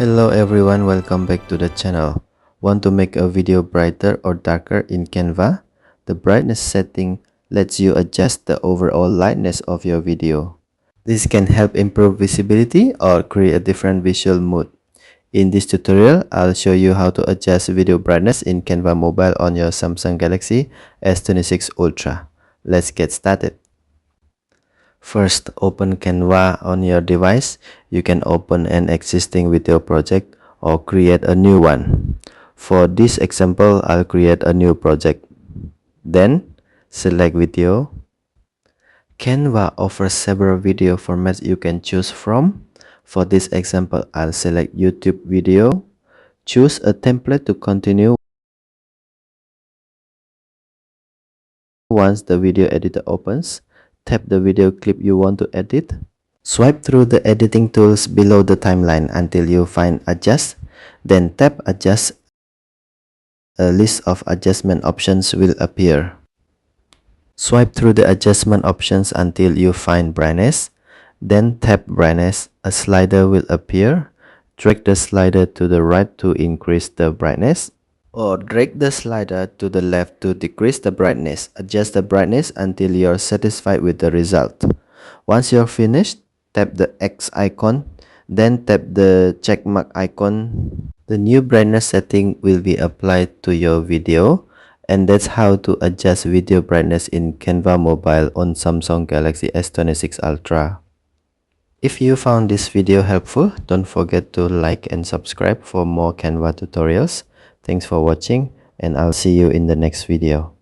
Hello everyone, welcome back to the channel. Want to make a video brighter or darker in Canva? The brightness setting lets you adjust the overall lightness of your video. This can help improve visibility or create a different visual mood. In this tutorial, I'll show you how to adjust video brightness in Canva Mobile on your Samsung Galaxy S26 Ultra. Let's get started. First, open Canva on your device. You can open an existing video project or create a new one. For this example, I'll create a new project. Then, select video. Canva offers several video formats you can choose from. For this example, I'll select YouTube video. Choose a template to continue once the video editor opens. Tap the video clip you want to edit. Swipe through the editing tools below the timeline until you find Adjust. Then tap Adjust. A list of adjustment options will appear. Swipe through the adjustment options until you find Brightness. Then tap Brightness. A slider will appear. Drag the slider to the right to increase the brightness, or drag the slider to the left to decrease the brightness. Adjust the brightness until you're satisfied with the result. Once you're finished, tap the X icon, then tap the check mark icon. The new brightness setting will be applied to your video, and that's how to adjust video brightness in Canva Mobile on Samsung Galaxy S26 Ultra. If you found this video helpful, don't forget to like and subscribe for more Canva tutorials. Thanks for watching, and I'll see you in the next video.